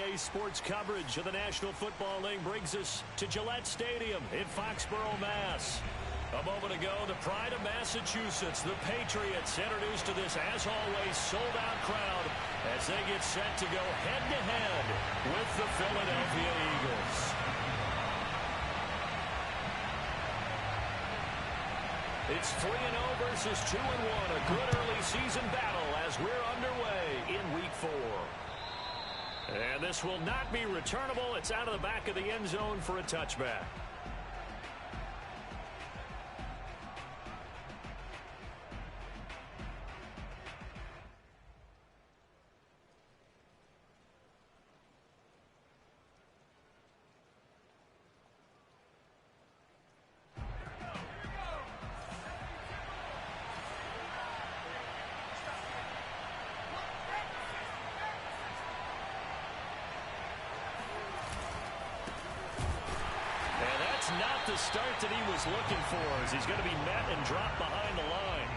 Today's sports coverage of the National Football League brings us to Gillette Stadium in Foxborough, Mass. A moment ago, the pride of Massachusetts, the Patriots, introduced to this, as always, sold-out crowd as they get set to go head-to-head with the Philadelphia Eagles. It's 3-0 versus 2-1, a good early season battle as we're underway in Week 4. And this will not be returnable. It's out of the back of the end zone for a touchback. Not the start that he was looking for, as he's going to be met and dropped behind the line.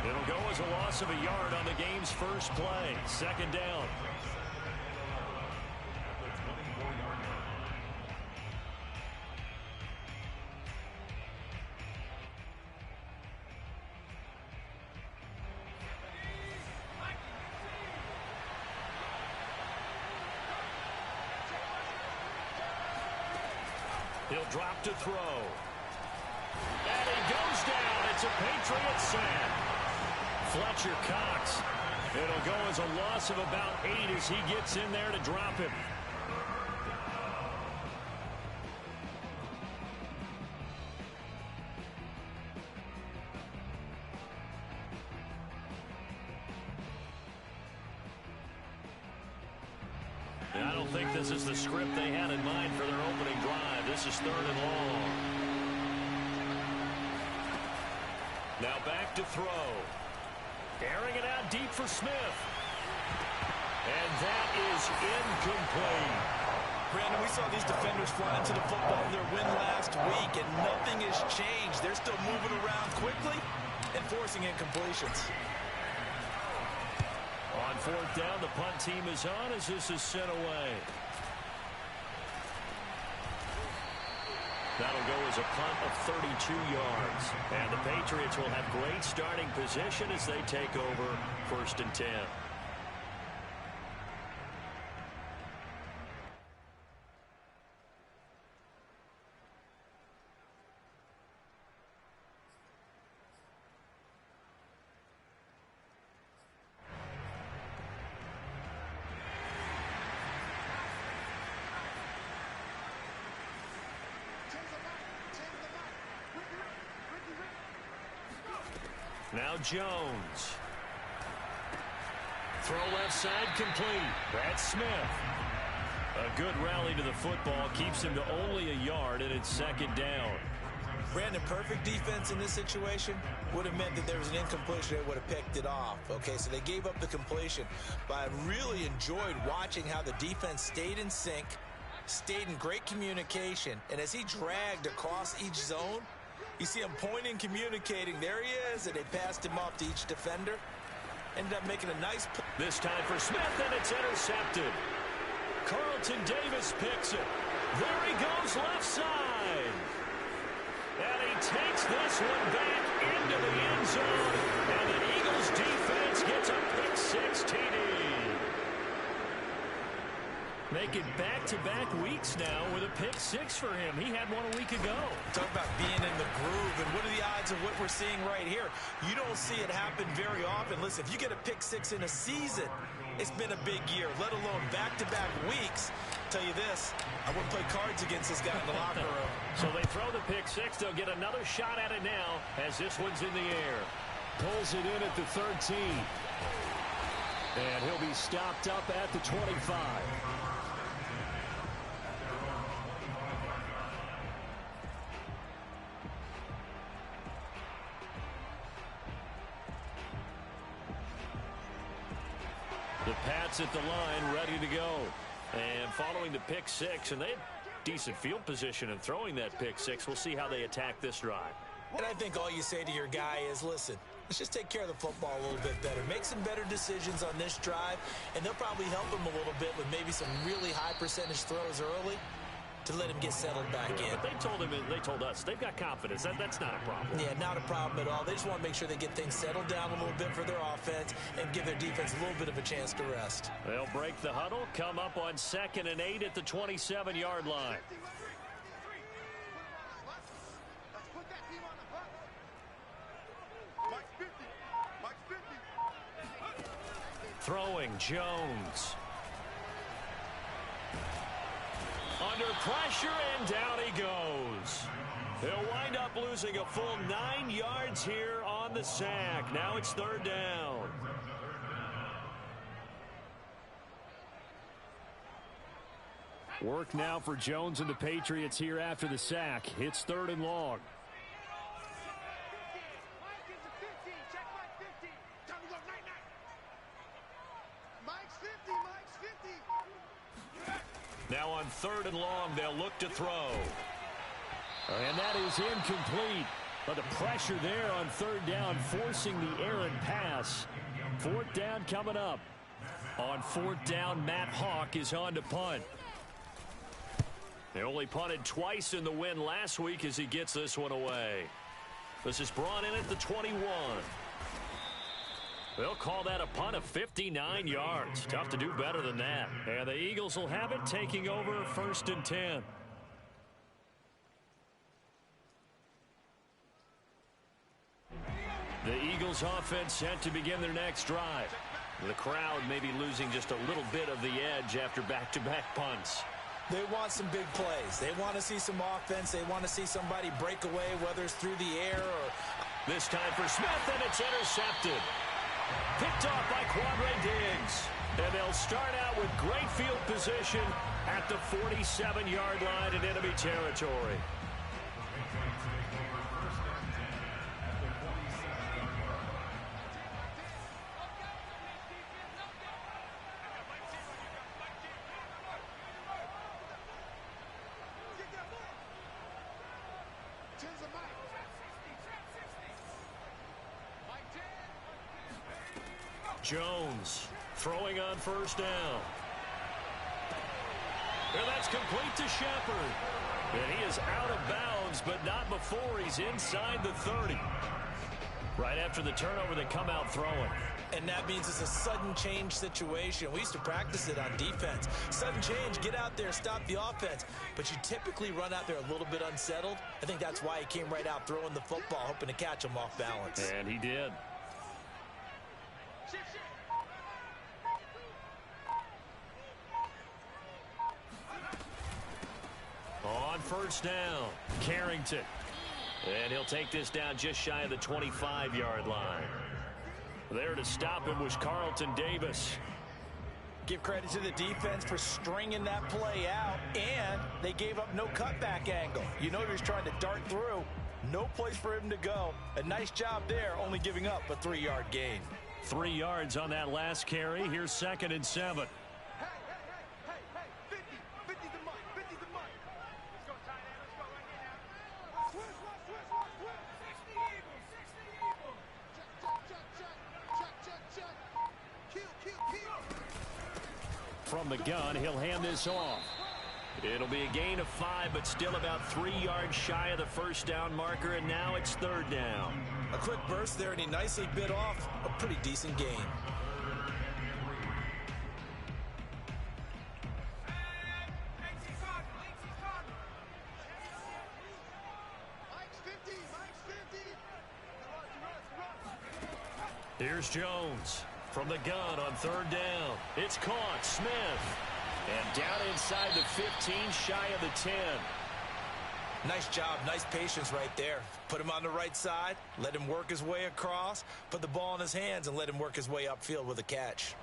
It'll go as a loss of a yard on the game's first play. Second down. He'll drop to throw. And he goes down. It's a Patriots sack. Fletcher Cox. It'll go as a loss of about 8 as he gets in there to drop him. I don't think this is the script they had in mind for their opening drive. This is 3rd and long. Now back to throw. Airing it out deep for Smith. And that is incomplete. Brandon, we saw these defenders fly into the football in their win last week, and nothing has changed. They're still moving around quickly and forcing incompletions. On 4th down, the punt team is on as this is sent away. That'll go as a punt of 32 yards. And the Patriots will have great starting position as they take over 1st and 10. Now Jones. Throw left side complete. That's Smith. A good rally to the football keeps him to only a yard, and it's 2nd down. Brandon, perfect defense in this situation would have meant that there was an incompletion. They would have picked it off. Okay, so they gave up the completion. But I really enjoyed watching how the defense stayed in sync, stayed in great communication, and as he dragged across each zone, you see him pointing, communicating. There he is, and they passed him off to each defender. Ended up making a nice play. This time for Smith, and it's intercepted. Carlton Davis picks it. There he goes left side. And he takes this one back into the end zone. And the Eagles defense gets a pick-6 TD. Making back-to-back weeks now with a pick-6 for him. He had one a week ago. Talk about being in the groove, and what are the odds of what we're seeing right here? You don't see it happen very often. Listen, if you get a pick-6 in a season, it's been a big year, let alone back-to-back weeks. Tell you this, I wouldn't play cards against this guy in the locker room. So they throw the pick-6. They'll get another shot at it now as this one's in the air. Pulls it in at the 13. And he'll be stopped up at the 25. The Pats at the line, ready to go. And following the pick-6, and they had decent field position in throwing that pick-6. We'll see how they attack this drive. And I think all you say to your guy is, listen, Let's just take care of the football a little bit better. Make some better decisions on this drive, and they'll probably help him a little bit with maybe some really high percentage throws early to let him get settled back in. But they told us they've got confidence. That's not a problem. Yeah, not a problem at all. They just want to make sure they get things settled down a little bit for their offense and give their defense a little bit of a chance to rest. They'll break the huddle, come up on 2nd and 8 at the 27-yard line. Throwing, Jones. Under pressure, and down he goes. He'll wind up losing a full 9 yards here on the sack. Now it's 3rd down. Work now for Jones and the Patriots here after the sack. It's 3rd and long. Now on 3rd and long, they'll look to throw. And that is incomplete. But the pressure there on 3rd down, forcing the errant pass. 4th down coming up. On 4th down, Matt Hawk is on to punt. They only punted twice in the win last week as he gets this one away. This is brought in at the 21. They'll call that a punt of 59 yards. Tough to do better than that. And the Eagles will have it, taking over 1st and 10. The Eagles offense set to begin their next drive. The crowd may be losing just a little bit of the edge after back-to-back punts. They want some big plays. They want to see some offense. They want to see somebody break away, whether it's through the air or... This time for Smith, and it's intercepted. Picked off by Quandre Diggs. And they'll start out with great field position at the 47-yard line in enemy territory. Jones throwing on 1st down. And that's complete to Shepard. And he is out of bounds, but not before he's inside the 30. Right after the turnover, they come out throwing. And that means it's a sudden change situation. We used to practice it on defense. Sudden change, get out there, stop the offense. But you typically run out there a little bit unsettled. I think that's why he came right out throwing the football, hoping to catch him off balance. And he did. On 1st down, Carrington. And he'll take this down just shy of the 25-yard line. There to stop him was Carlton Davis. Give credit to the defense for stringing that play out, and they gave up no cutback angle. You know he was trying to dart through. No place for him to go. A nice job there, only giving up a 3-yard gain. 3 yards on that last carry. Here's 2nd and 7. From the gun, he'll hand this off. It'll be a gain of 5, but still about 3 yards shy of the 1st down marker, and now it's 3rd down. A quick burst there, and he nicely bit off a pretty decent gain. Here's Jones. From the gun on 3rd down. It's caught. Smith. And down inside the 15, shy of the 10. Nice job. Nice patience right there. Put him on the right side. Let him work his way across. Put the ball in his hands and let him work his way upfield with a catch.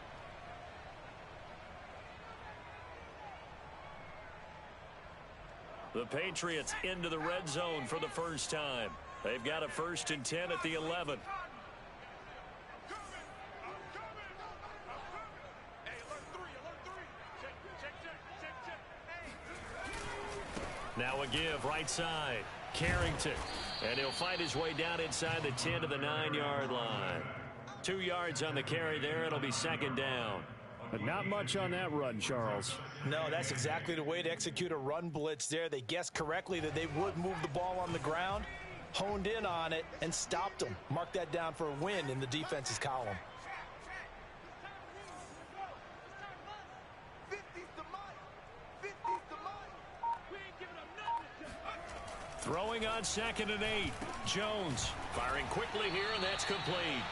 The Patriots into the red zone for the first time. They've got a 1st and 10 at the 11. Now a give right side. Carrington. And he'll find his way down inside the 10 to the 9-yard line. 2 yards on the carry there. It'll be second down. But not much on that run, Charles. No, that's exactly the way to execute a run blitz there. They guessed correctly that they would move the ball on the ground, honed in on it, and stopped them. Mark that down for a win in the defense's column. Throwing on 2nd and 8. Jones firing quickly here, and that's complete.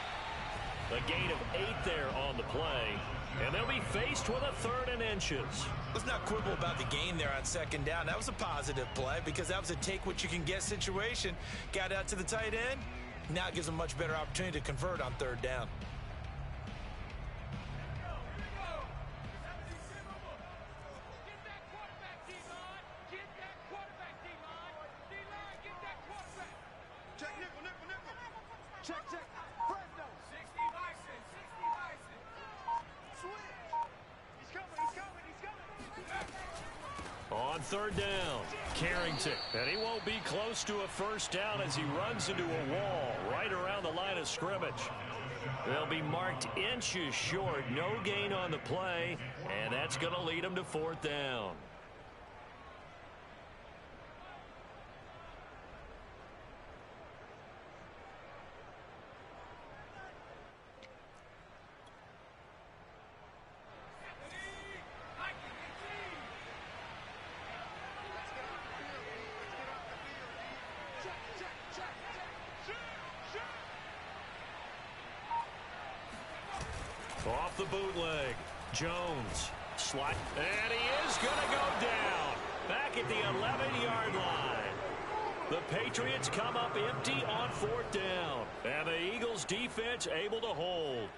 A gain of 8 there on the play. And they'll be faced with a 3rd and inches. Let's not quibble about the gain there on 2nd down. That was a positive play because that was a take-what-you-can-get situation. Got out to the tight end. Now it gives them a much better opportunity to convert on 3rd down. On 3rd down, Carrington. And he won't be close to a 1st down as he runs into a wall right around the line of scrimmage. They'll be marked inches short. No gain on the play, and that's going to lead them to 4th down. Off the bootleg, Jones, slide, and he is going to go down, back at the 11-yard line. The Patriots come up empty on 4th down, and the Eagles defense able to hold.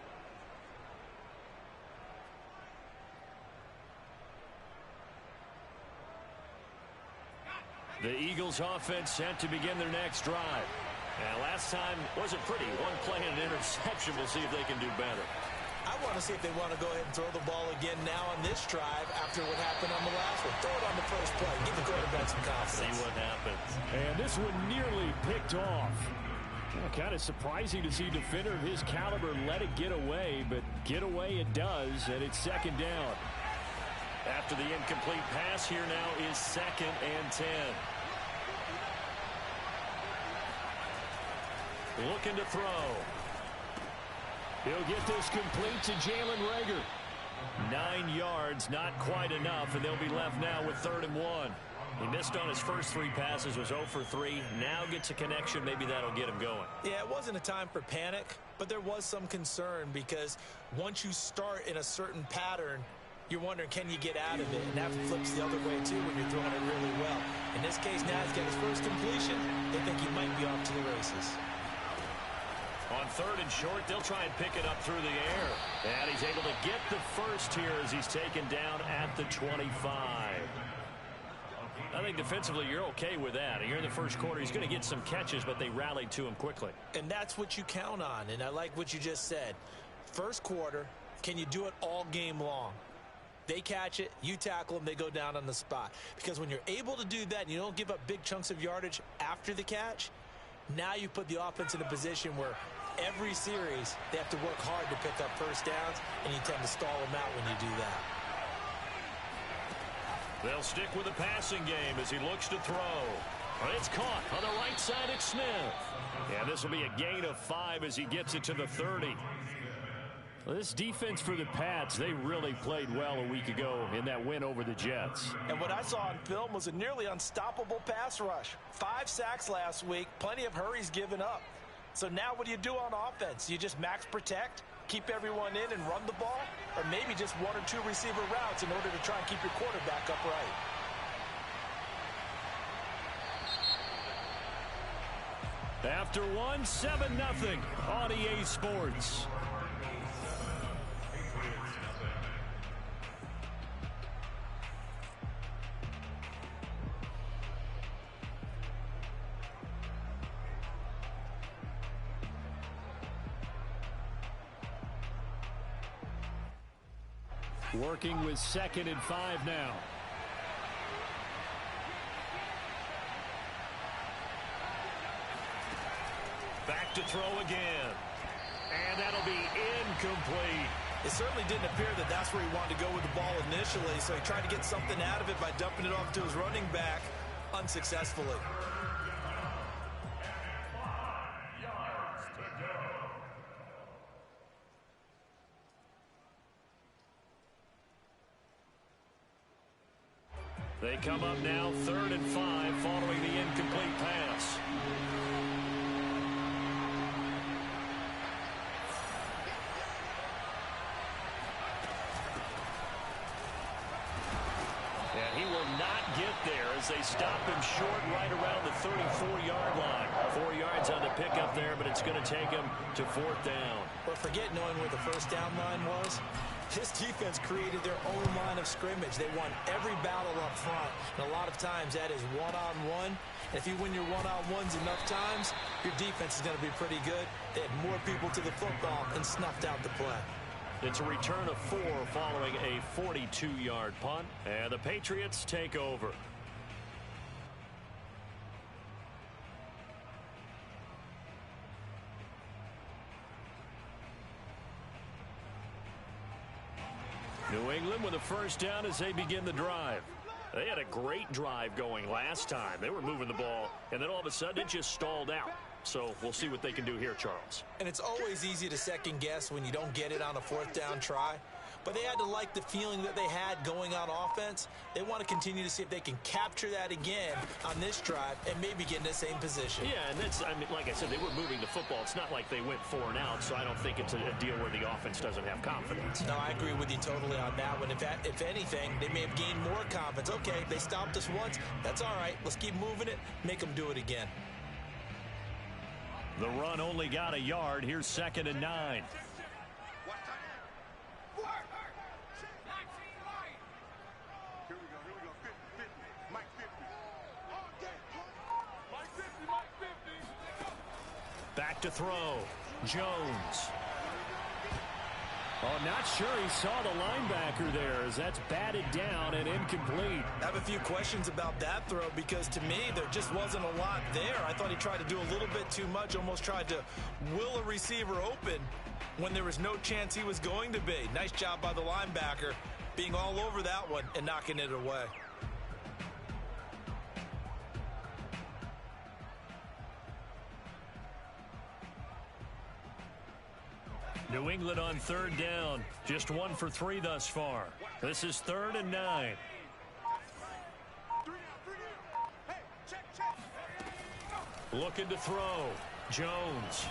The Eagles offense set to begin their next drive. And last time wasn't pretty. One play and an interception. We'll see if they can do better. I want to see if they want to go ahead and throw the ball again now on this drive after what happened on the last one. Throw it on the first play. Give the quarterback some confidence. See what happens. And this one nearly picked off. Kind of surprising to see a defender of his caliber let it get away, but get away it does, and it's 2nd down. After the incomplete pass, here now is 2nd and 10. Looking to throw. He'll get this complete to Jalen Reagor. 9 yards, not quite enough, and they'll be left now with 3rd and 1. He missed on his first 3 passes, was 0 for 3. Now gets a connection. Maybe that'll get him going. Yeah, it wasn't a time for panic, but there was some concern because once you start in a certain pattern, you're wondering, can you get out of it? And that flips the other way, too, when you're throwing it really well. In this case, now he's got his first completion. They think he might be off to the races. On 3rd and short, they'll try and pick it up through the air. And he's able to get the first here as he's taken down at the 25. I think defensively you're okay with that. Here in the first quarter, he's going to get some catches, but they rallied to him quickly. And that's what you count on, and I like what you just said. First quarter, can you do it all game long? They catch it, you tackle them, they go down on the spot. Because when you're able to do that and you don't give up big chunks of yardage after the catch, now you put the offense in a position where every series they have to work hard to pick up first downs, and you tend to stall them out when you do that. They'll stick with the passing game as he looks to throw. It's caught on the right side at Smith. And this will be a gain of 5 as he gets it to the 30. Well, this defense for the Pats, they really played well a week ago in that win over the Jets. And what I saw on film was a nearly unstoppable pass rush. 5 sacks last week, plenty of hurries given up. So now what do you do on offense? You just max protect, keep everyone in and run the ball, or maybe just 1 or 2 receiver routes in order to try and keep your quarterback upright. After one, 7-0 on EA Sports. Working with 2nd and 5 now. Back to throw again. And that'll be incomplete. It certainly didn't appear that that's where he wanted to go with the ball initially, so he tried to get something out of it by dumping it off to his running back unsuccessfully. They come up now 3rd and 5 following the incomplete pass. And he will not get there as they stop him short right around the 34-yard line. 4 yards on the pickup there, but it's going to take him to 4th down. But forget knowing where the first down line was. This defense created their own line of scrimmage. They won every battle up front, and a lot of times that is one-on-one. And if you win your one-on-ones enough times, your defense is going to be pretty good. They had more people to the football and snuffed out the play. It's a return of 4 following a 42-yard punt, and the Patriots take over. New England with a first down as they begin the drive. They had a great drive going last time. They were moving the ball, and then all of a sudden it just stalled out. So we'll see what they can do here, Charles. And it's always easy to second guess when you don't get it on a 4th down try. But they had to like the feeling that they had going on offense. They want to continue to see if they can capture that again on this drive and maybe get in the same position. Yeah, and that's, I mean, like I said, they were moving the football. It's not like they went 4 and out, so I don't think it's a deal where the offense doesn't have confidence. No, I agree with you totally on that one. If anything, they may have gained more confidence. Okay, they stopped us once. That's all right. Let's keep moving it. Make them do it again. The run only got a yard. Here's 2nd and 9. Back to throw. Jones. Oh, not sure he saw the linebacker there as that's batted down and incomplete. I have a few questions about that throw because to me there just wasn't a lot there. I thought he tried to do a little bit too much, almost tried to will a receiver open when there was no chance he was going to be. Nice job by the linebacker being all over that one and knocking it away. New England on 3rd down. Just 1 for 3 thus far. This is 3rd and 9. Looking to throw. Jones.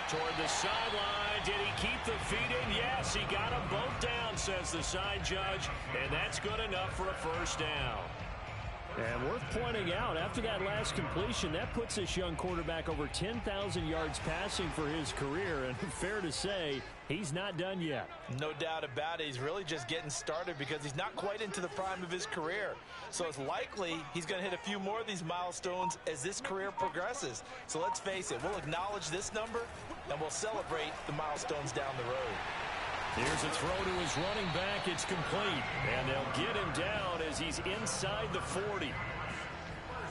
Toward the sideline. Did he keep the feet in? Yes, he got them both down, says the side judge. And that's good enough for a first down. And worth pointing out, after that last completion, that puts this young quarterback over 10,000 yards passing for his career. And fair to say, he's not done yet. No doubt about it. He's really just getting started because he's not quite into the prime of his career. So it's likely he's going to hit a few more of these milestones as this career progresses. So let's face it, we'll acknowledge this number and we'll celebrate the milestones down the road. Here's a throw to his running back. It's complete. And they'll get him down as he's inside the 40.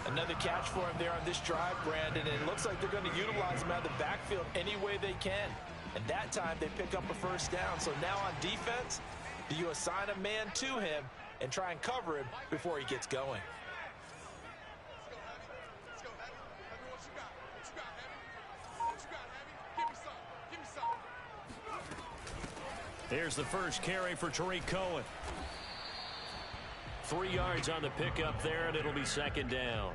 Another catch for him there on this drive, Brandon. And it looks like they're going to utilize him out of the backfield any way they can. And that time they pick up a first down. So now on defense, do you assign a man to him and try and cover him before he gets going? Here's the first carry for Tariq Cohen. 3 yards on the pickup there, and it'll be 2nd down.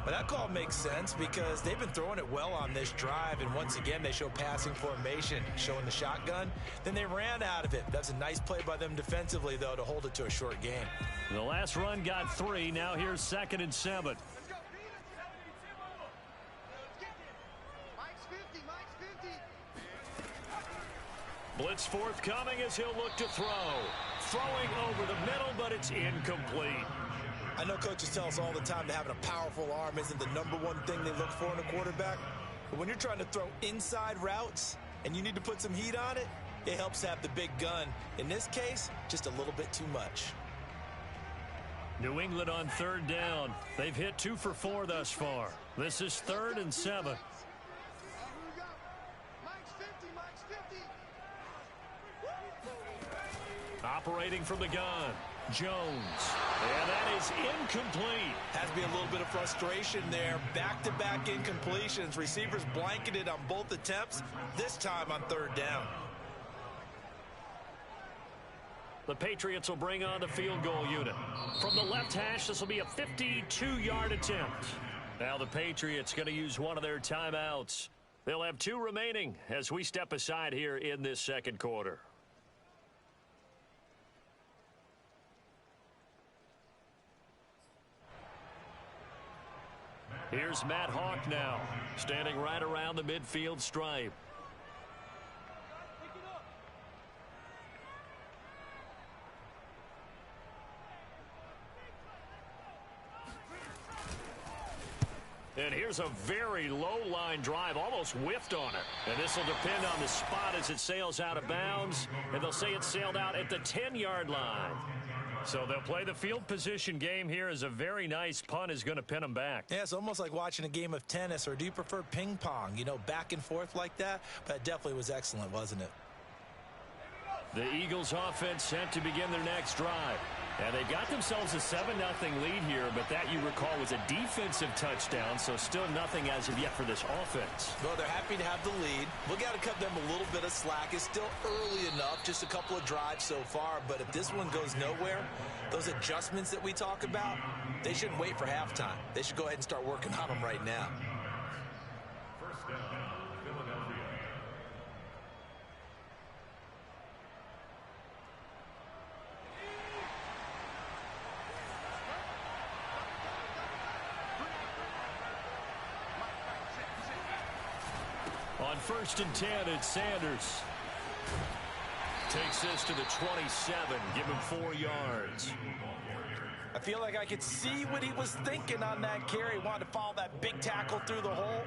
But that call makes sense because they've been throwing it well on this drive, and once again they show passing formation, showing the shotgun. Then they ran out of it. That's a nice play by them defensively, though, to hold it to a short game. The last run got 3. Now here's 2nd and 7. Blitz forthcoming as he'll look to throw. Throwing over the middle, but it's incomplete. I know coaches tell us all the time that having a powerful arm isn't the #1 thing they look for in a quarterback. But when you're trying to throw inside routes and you need to put some heat on it, it helps have the big gun. In this case, just a little bit too much. New England on third down. They've hit 2 for 4 thus far. This is 3rd and 7. Operating from the gun, Jones. And that is incomplete. Has to be a little bit of frustration there. Back-to-back incompletions. Receivers blanketed on both attempts, this time on 3rd down. The Patriots will bring on the field goal unit. From the left hash, this will be a 52-yard attempt. Now the Patriots going to use one of their timeouts. They'll have 2 remaining as we step aside here in this second quarter. Here's Matt Hawk now, standing right around the midfield stripe. And here's a very low-line drive, almost whiffed on it. And this will depend on the spot as it sails out of bounds. And they'll say it sailed out at the 10-yard line. So they'll play the field position game here as a very nice punt is going to pin them back. Yeah, it's almost like watching a game of tennis, or do you prefer ping pong? You know, back and forth like that? But it definitely was excellent, wasn't it? The Eagles offense set to begin their next drive. And they've got themselves a 7-0 lead here, but that, you recall, was a defensive touchdown, so still nothing as of yet for this offense. Well, they're happy to have the lead. We've got to cut them a little bit of slack. It's still early enough, just a couple of drives so far, but if this one goes nowhere, those adjustments that we talk about, they shouldn't wait for halftime. They should go ahead and start working on them right now. First down, Philadelphia. On 1st and 10, it's Sanders. Takes this to the 27, give him 4 yards. I feel like I could see what he was thinking on that carry. Wanted to follow that big tackle through the hole.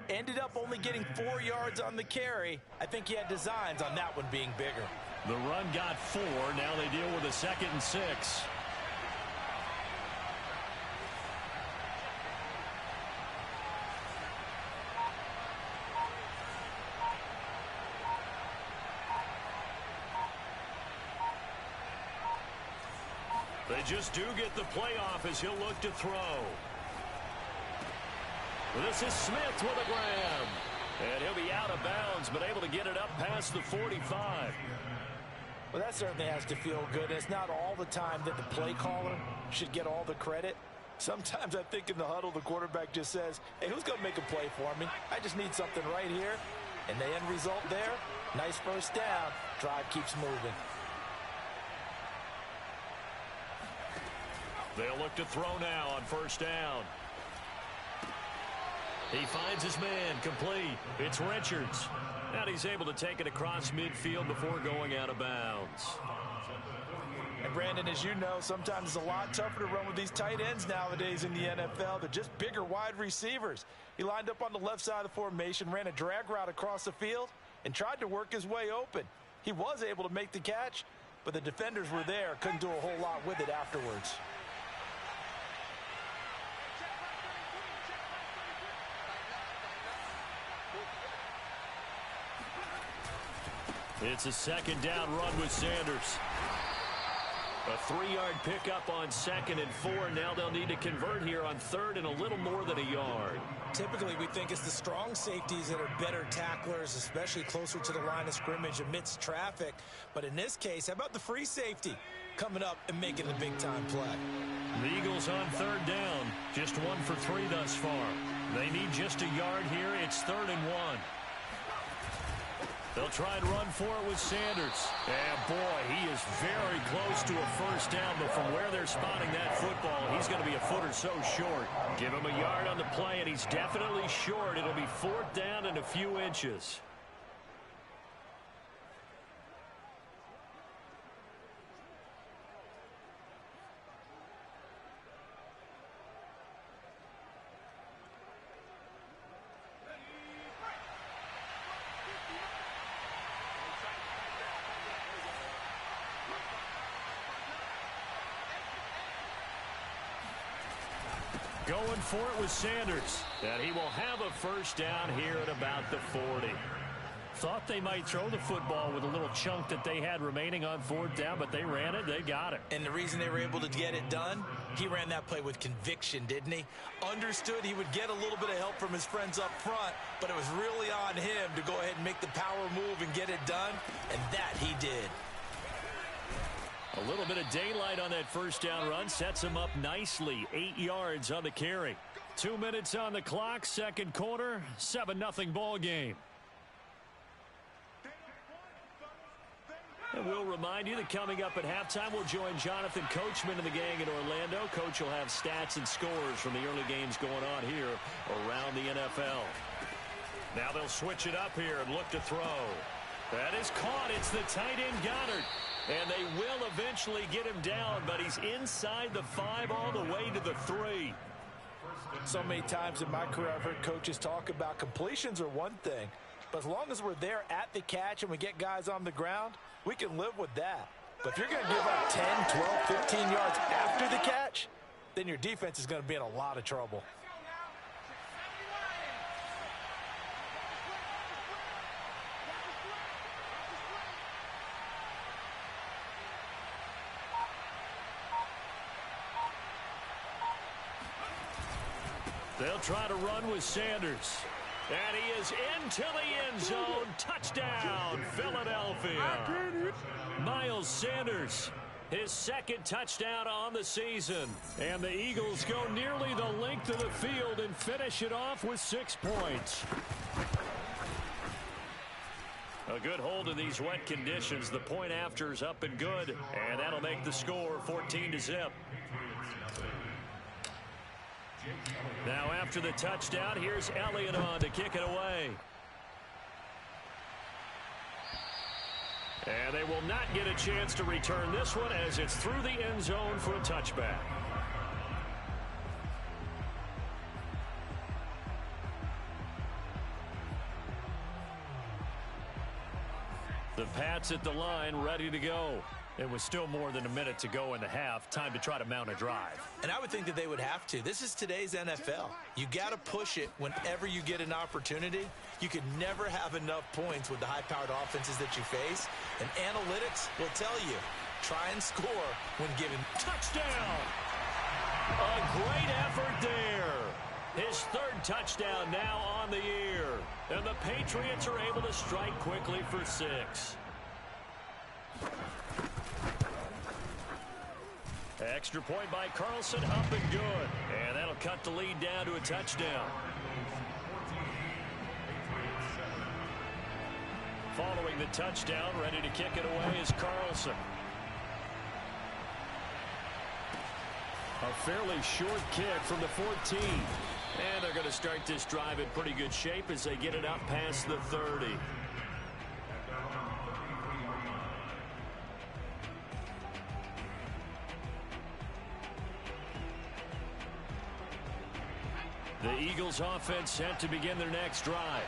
Ended up only getting 4 yards on the carry. I think he had designs on that one being bigger. The run got 4. Now they deal with a 2nd and 6. They just do get the playoff as he'll look to throw. This is Smith with a grab. And he'll be out of bounds, but able to get it up past the 45. Well, that certainly has to feel good. It's not all the time that the play caller should get all the credit. Sometimes I think in the huddle, the quarterback just says, hey, who's going to make a play for me? I just need something right here. And the end result there, nice first down. Drive keeps moving. They'll look to throw now on 1st down. He finds his man, complete. It's Richards. And he's able to take it across midfield before going out of bounds. And Brandon, as you know, sometimes it's a lot tougher to run with these tight ends nowadays in the NFL. They're just bigger wide receivers. He lined up on the left side of the formation, ran a drag route across the field, and tried to work his way open. He was able to make the catch, but the defenders were there, couldn't do a whole lot with it afterwards. It's a 2nd down run with Sanders. A 3-yard pickup on 2nd and 4. Now they'll need to convert here on 3rd and a little more than a yard. Typically, we think it's the strong safeties that are better tacklers, especially closer to the line of scrimmage amidst traffic. But in this case, how about the free safety coming up and making the big-time play? The Eagles on 3rd down. Just 1 for 3 thus far. They need just a yard here. It's 3rd and 1. They'll try and run for it with Sanders. And, boy, he is very close to a 1st down, but from where they're spotting that football, he's going to be a foot or so short. Give him a yard on the play, and he's definitely short. It'll be 4th down and a few inches. Going for it with Sanders. And he will have a first down here at about the 40. Thought they might throw the football with a little chunk that they had remaining on 4th down, but they ran it. They got it. And the reason they were able to get it done, he ran that play with conviction, didn't he? Understood he would get a little bit of help from his friends up front, but it was really on him to go ahead and make the power move and get it done, and that he did. A little bit of daylight on that first down run sets him up nicely. 8 yards on the carry. 2 minutes on the clock, second quarter, 7-0 ball game. And we'll remind you that coming up at halftime, we'll join Jonathan Coachman and the gang in Orlando. Coach will have stats and scores from the early games going on here around the NFL. Now they'll switch it up here and look to throw. That is caught. It's the tight end Goddard. And they will eventually get him down, but he's inside the 5 all the way to the 3. So many times in my career, I've heard coaches talk about completions are one thing, but as long as we're there at the catch and we get guys on the ground, we can live with that. But if you're going to give up 10, 12, 15 yards after the catch, then your defense is going to be in a lot of trouble. They'll try to run with Sanders. And he is into the end zone. Touchdown, Philadelphia. Miles Sanders, his second touchdown on the season. And the Eagles go nearly the length of the field and finish it off with 6 points. A good hold in these wet conditions. The point after is up and good. And that'll make the score 14-0. Now after the touchdown, here's Elliott on to kick it away. And they will not get a chance to return this one as it's through the end zone for a touchback. The Pats at the line, ready to go. It was still more than a minute to go in the half. Time to try to mount a drive. And I would think that they would have to. This is today's NFL. You got to push it whenever you get an opportunity. You could never have enough points with the high-powered offenses that you face. And analytics will tell you, try and score when given. Touchdown! A great effort there. His third touchdown now on the year. And the Patriots are able to strike quickly for 6. Extra point by Carlson, up and good. And that'll cut the lead down to a touchdown. Following the touchdown, ready to kick it away is Carlson. A fairly short kick from the 14. And they're going to start this drive in pretty good shape as they get it up past the 30. The Eagles offense set to begin their next drive.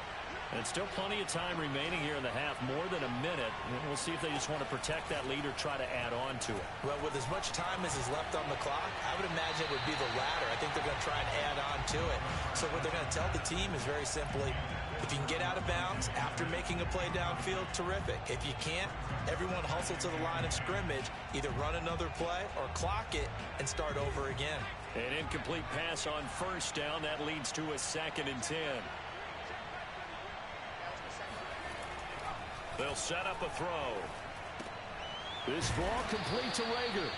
And still plenty of time remaining here in the half, more than a minute. We'll see if they just want to protect that lead or try to add on to it. Well, with as much time as is left on the clock, I would imagine it would be the latter. I think they're going to try and add on to it. So what they're going to tell the team is very simply, if you can get out of bounds after making a play downfield, terrific. If you can't, everyone hustle to the line of scrimmage, either run another play or clock it and start over again. An incomplete pass on first down. That leads to a 2nd and 10. They'll set up a throw. This ball complete to Lega.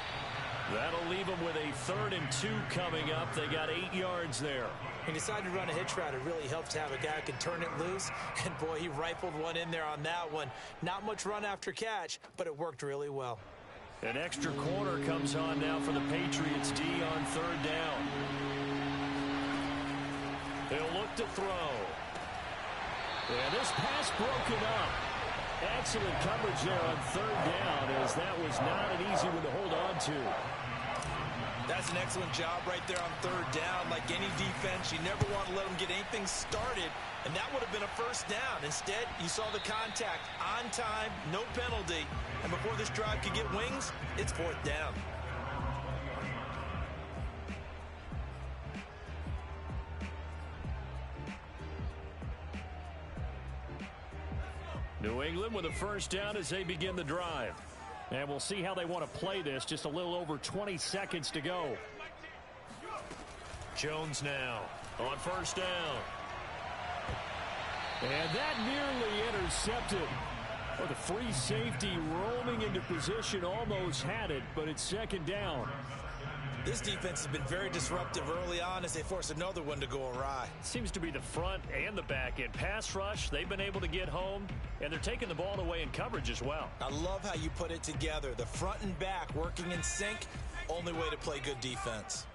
That'll leave them with a 3rd and 2 coming up. They got 8 yards there. He decided to run a hitch route. It really helps to have a guy who can turn it loose. And, boy, he rifled one in there on that one. Not much run after catch, but it worked really well. An extra corner comes on now for the Patriots D on 3rd down. They'll look to throw. And this pass broken up. Excellent coverage there on 3rd down, as that was not an easy one to hold on to. That's an excellent job right there on 3rd down. Like any defense, you never want to let them get anything started, and that would have been a first down. Instead, you saw the contact on time, no penalty, and before this drive could get wings, it's 4th down. New England with a first down as they begin the drive. And we'll see how they want to play this. Just a little over 20 seconds to go. Jones now on first down. And that nearly intercepted. Well, the free safety roaming into position almost had it, but it's second down. This defense has been very disruptive early on as they force another one to go awry. Seems to be the front and the back end. Pass rush, they've been able to get home, and they're taking the ball away in coverage as well. I love how you put it together. The front and back working in sync, only way to play good defense.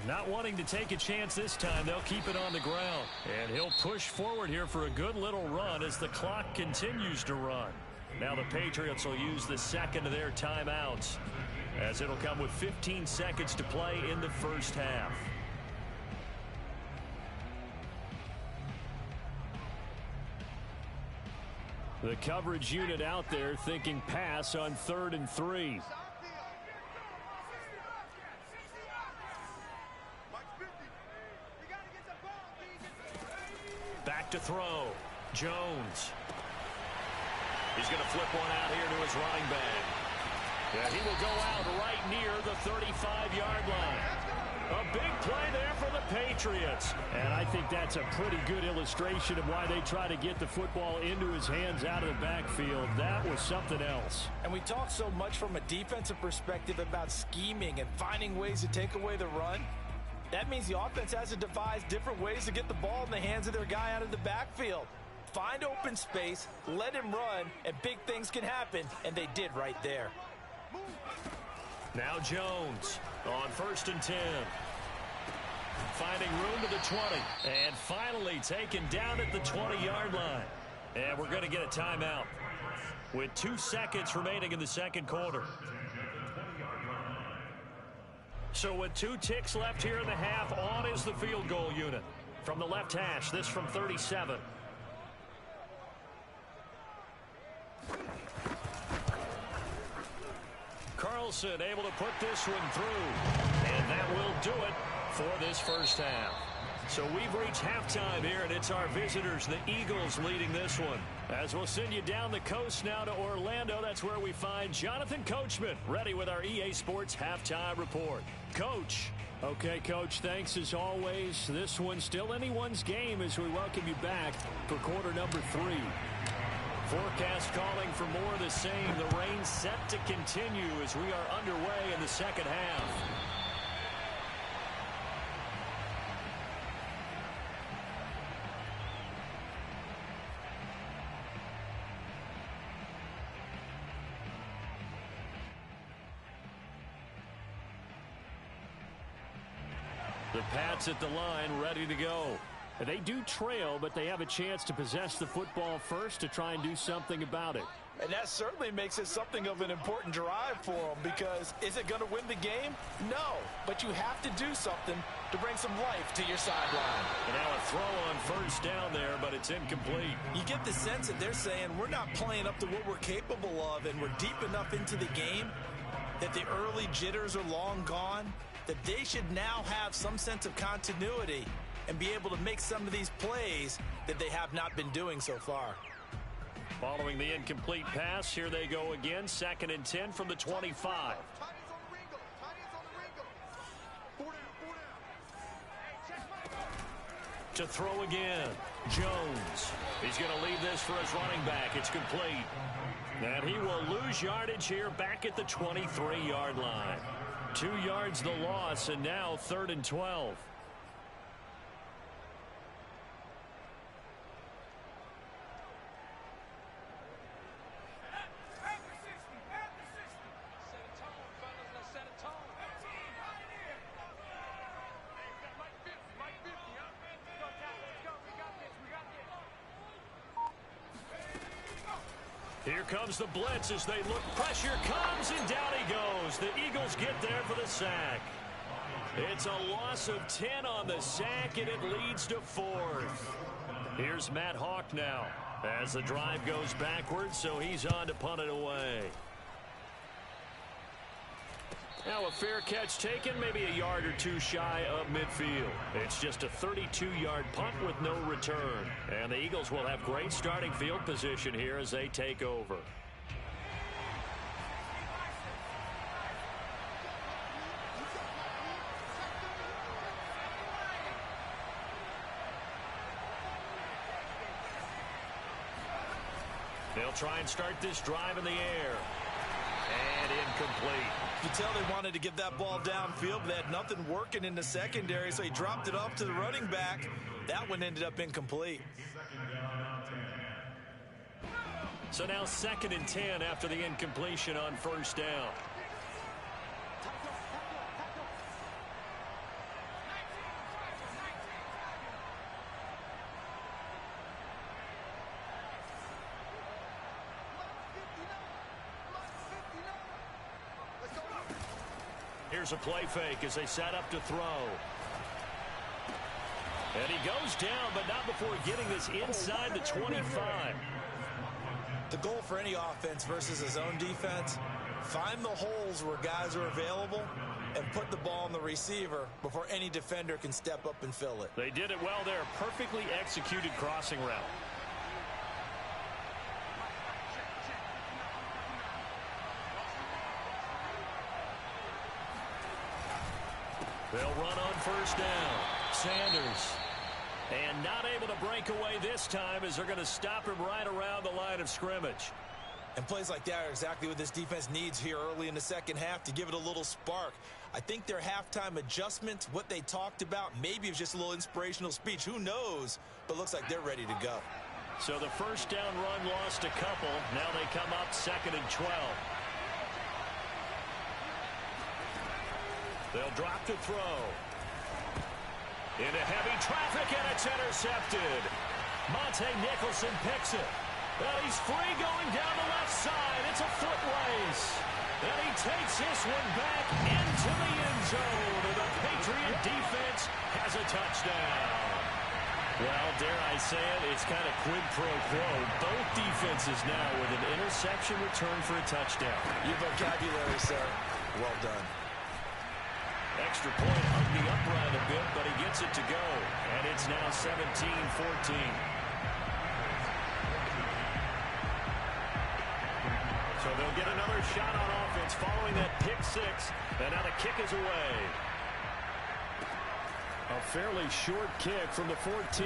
Not wanting to take a chance this time, they'll keep it on the ground. And he'll push forward here for a good little run as the clock continues to run. Now the Patriots will use the second of their timeouts, as it'll come with 15 seconds to play in the first half. The coverage unit out there thinking pass on 3rd and 3. Back to throw. Jones. He's going to flip one out here to his running back. And he will go out right near the 35-yard line. A big play there for the Patriots. And I think that's a pretty good illustration of why they try to get the football into his hands out of the backfield. That was something else. And we talk so much from a defensive perspective about scheming and finding ways to take away the run. That means the offense has to devise different ways to get the ball in the hands of their guy out of the backfield. Find open space, let him run, and big things can happen, and they did right there. Now Jones on 1st and 10. Finding room to the 20. And finally taken down at the 20-yard line. And we're going to get a timeout with 2 seconds remaining in the second quarter. So with 2 ticks left here in the half, on is the field goal unit. From the left hash, this from 37. Carlson able to put this one through. And that will do it for this first half. So we've reached halftime here, and it's our visitors, the Eagles, leading this one. As we'll send you down the coast now to Orlando, that's where we find Jonathan Coachman, ready with our EA Sports Halftime Report. Coach. Okay, Coach, thanks as always. This one's still anyone's game as we welcome you back for quarter number 3. Forecast calling for more of the same. The rain set to continue as we are underway in the second half. The Pats at the line, ready to go. They do trail, but they have a chance to possess the football first to try and do something about it. And that certainly makes it something of an important drive for them, because is it going to win the game? No, but you have to do something to bring some life to your sideline. And now a throw on first down there, but it's incomplete. You get the sense that they're saying we're not playing up to what we're capable of, and we're deep enough into the game that the early jitters are long gone, that they should now have some sense of continuity and be able to make some of these plays that they have not been doing so far. Following the incomplete pass, here they go again, 2nd and 10 from the 25. To throw again, Jones. He's going to leave this for his running back. It's complete. And he will lose yardage here back at the 23-yard line. 2 yards the loss, and now 3rd and 12. Here comes the blitz as they look. Pressure comes, and down he goes. The Eagles get there for the sack. It's a loss of 10 on the sack, and it leads to 4th. Here's Matt Hawk now as the drive goes backwards, so he's on to punt it away. Now a fair catch taken, maybe a yard or two shy of midfield. It's just a 32-yard punt with no return. And the Eagles will have great starting field position here as they take over. They'll try and start this drive in the air. And incomplete. You can tell they wanted to get that ball downfield, but they had nothing working in the secondary, so he dropped it off to the running back. That one ended up incomplete. So now 2nd and 10 after the incompletion on first down. Here's a play fake as they set up to throw. And he goes down, but not before getting this inside the 25. The goal for any offense versus his own defense, find the holes where guys are available and put the ball on the receiver before any defender can step up and fill it. They did it well there. Perfectly executed crossing route. They'll run on first down. Sanders. And not able to break away this time as they're going to stop him right around the line of scrimmage. And plays like that are exactly what this defense needs here early in the second half to give it a little spark. I think their halftime adjustments, what they talked about, maybe it's just a little inspirational speech. Who knows? But looks like they're ready to go. So the first down run lost a couple. Now they come up 2nd and 12. They'll drop to throw. Into heavy traffic, and it's intercepted. Monte Nicholson picks it. Well, he's free going down the left side. It's a foot race. And he takes this one back into the end zone. And the Patriot defense has a touchdown. Well, dare I say it, it's kind of quid pro quo. Both defenses now with an interception return for a touchdown. Your vocabulary, sir. Well done. Extra point hugged the upright a bit, but he gets it to go. And it's now 17-14. So they'll get another shot on offense following that pick six. And now the kick is away. A fairly short kick from the 14.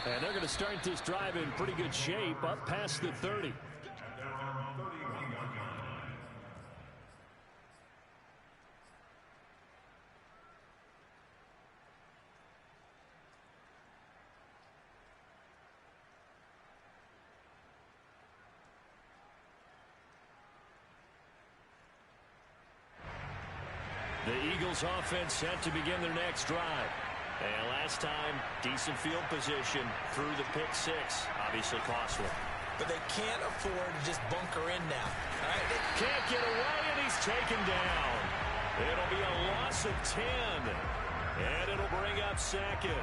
And they're going to start this drive in pretty good shape up past the 30. The Eagles offense set to begin their next drive. And last time, decent field position through the pick six. Obviously costly. But they can't afford to just bunker in now. All right? They can't get away, and he's taken down. It'll be a loss of 10. And it'll bring up 2nd.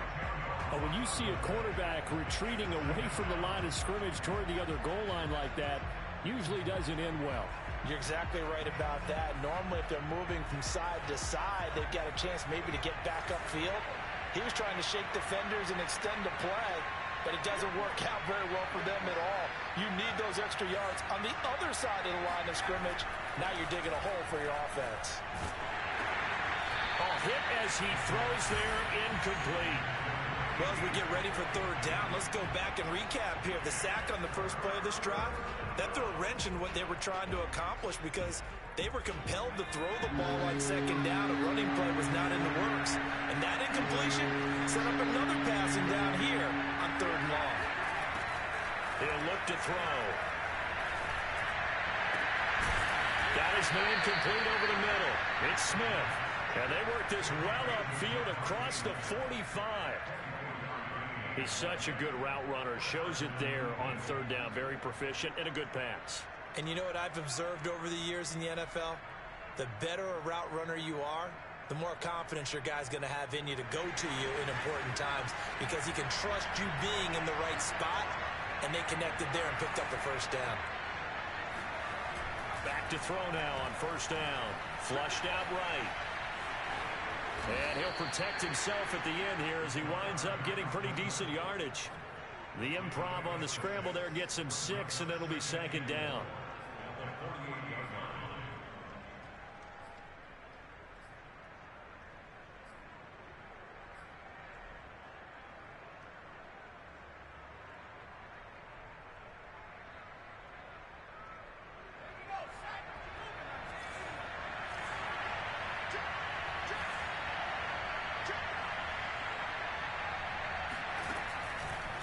When you see a quarterback retreating away from the line of scrimmage toward the other goal line like that, usually doesn't end well. You're exactly right about that. Normally, if they're moving from side to side, they've got a chance maybe to get back upfield. He was trying to shake defenders and extend the play, but it doesn't work out very well for them at all. You need those extra yards on the other side of the line of scrimmage. Now you're digging a hole for your offense. Hit as he throws there, incomplete. Well, as we get ready for third down, let's go back and recap here. The sack on the first play of this drive, that threw a wrench in what they were trying to accomplish because they were compelled to throw the ball on second down. A running play was not in the works. And that incompletion set up another passing down here on 3rd and long. He'll look to throw. Got his man complete over the middle. It's Smith. And they work this well upfield across the 45. He's such a good route runner. Shows it there on 3rd down. Very proficient and a good pass. And you know what I've observed over the years in the NFL? The better a route runner you are, the more confidence your guy's going to have in you to go to you in important times, because he can trust you being in the right spot, and they connected there and picked up the first down. Back to throw now on first down. Flushed out right. And he'll protect himself at the end here as he winds up getting pretty decent yardage. The improv on the scramble there gets him 6, and it'll be second down.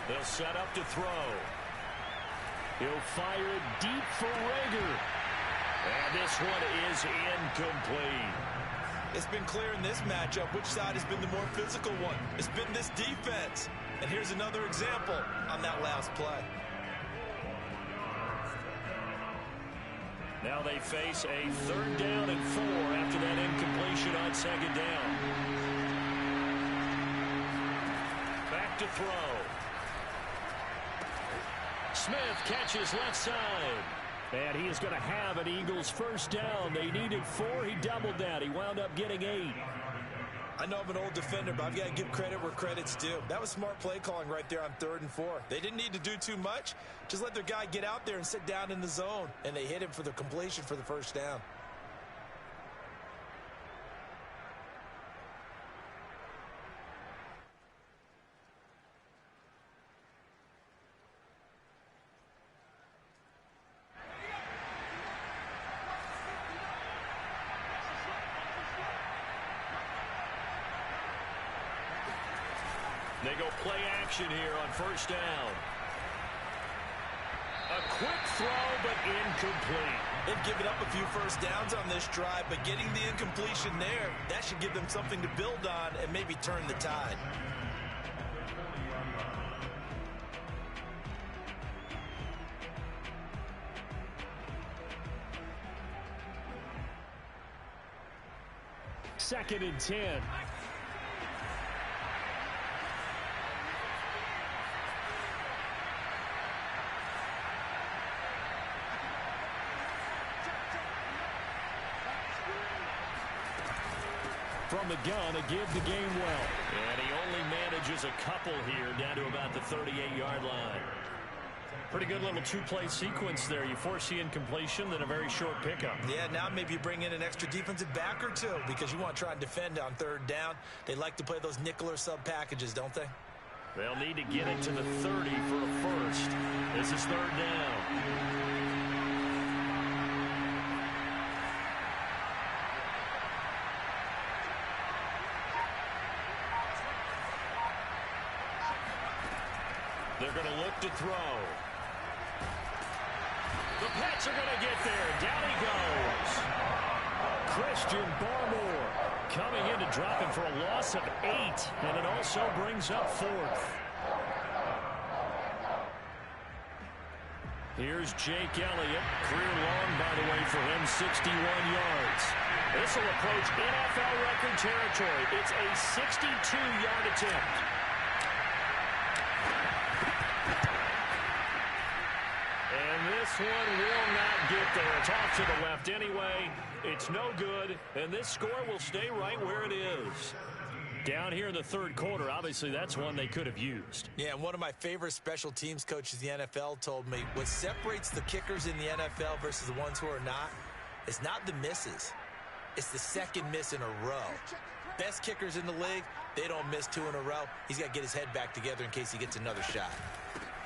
They'll set up to throw. He'll fire it deep for Rager. And this one is incomplete. It's been clear in this matchup which side has been the more physical one. It's been this defense. And here's another example on that last play. Now they face a 3rd down and 4 after that incompletion on second down. Back to throw. Smith catches left side. And he is going to have an Eagles first down. They needed 4. He doubled that. He wound up getting 8. I know I'm an old defender, but I've got to give credit where credit's due. That was smart play calling right there on 3rd and 4. They didn't need to do too much. Just let their guy get out there and sit down in the zone. And they hit him for the completion for the first down. They go play action here on first down. A quick throw, but incomplete. They've given up a few first downs on this drive, but getting the incompletion there, that should give them something to build on and maybe turn the tide. Second and 10. From the gun, a give the game well. And he only manages a couple here down to about the 38-yard line. Pretty good little 2-play sequence there. You force the incompletion, then a very short pickup. Yeah, now maybe you bring in an extra defensive back or 2 because you want to try and defend on 3rd down. They like to play those nickel or sub packages, don't they? They'll need to get it to the 30 for a first. This is 3rd down. They're going to look to throw. The Pats are going to get there. Down he goes. Christian Barmore coming in to drop him for a loss of 8. And it also brings up 4th. Here's Jake Elliott. Career long, by the way, for him, 61 yards. This will approach NFL record territory. It's a 62-yard attempt. This one will not get there. It's off to the left anyway. It's no good, and this score will stay right where it is. Down here in the 3rd quarter, obviously that's one they could have used. Yeah, and one of my favorite special teams coaches in the NFL told me what separates the kickers in the NFL versus the ones who are not is not the misses. It's the second miss in a row. Best kickers in the league, they don't miss 2 in a row. He's got to get his head back together in case he gets another shot.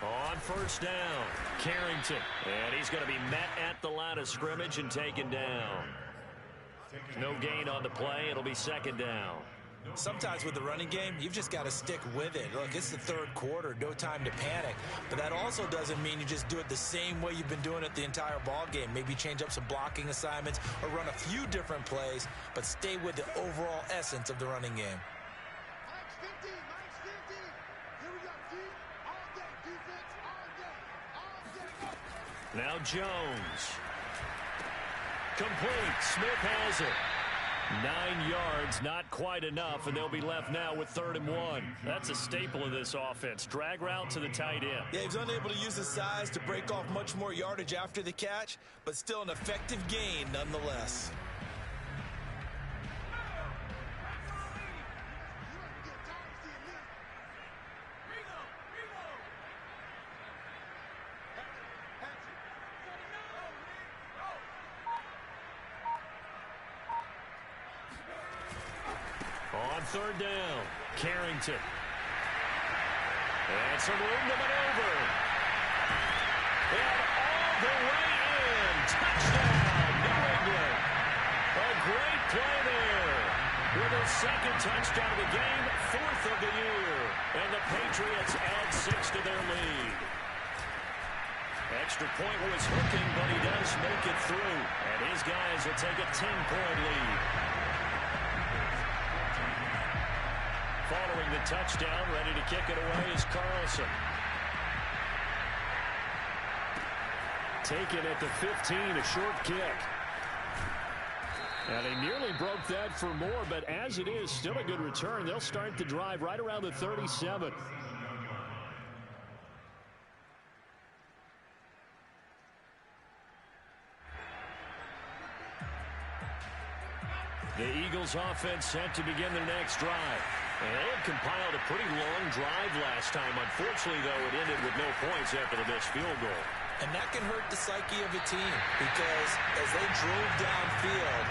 On first down, Carrington. And he's going to be met at the line of scrimmage and taken down. No gain on the play. It'll be second down. Sometimes with the running game, you've just got to stick with it. Look, it's the 3rd quarter, no time to panic. But that also doesn't mean you just do it the same way you've been doing it the entire ball game. Maybe change up some blocking assignments or run a few different plays, but stay with the overall essence of the running game. Now Jones. Complete. Smith has it. 9 yards, not quite enough, and they'll be left now with 3rd and 1. That's a staple of this offense. Drag route to the tight end. Yeah, he was unable to use his size to break off much more yardage after the catch, but still an effective gain nonetheless. On 3rd down, Carrington. And some room to maneuver. And all the way in. Touchdown, New England. A great play there. With his 2nd touchdown of the game, 4th of the year. And the Patriots add 6 to their lead. Extra point was hooking, but he does make it through. And his guys will take a 10-point lead. Following the touchdown, ready to kick it away is Carlson. Taken at the 15, a short kick. And he nearly broke that for more, but as it is, still a good return. They'll start the drive right around the 37. The Eagles offense set to begin their next drive. And they had compiled a pretty long drive last time. Unfortunately, though, it ended with no points after the missed field goal. And that can hurt the psyche of a team because as they drove downfield,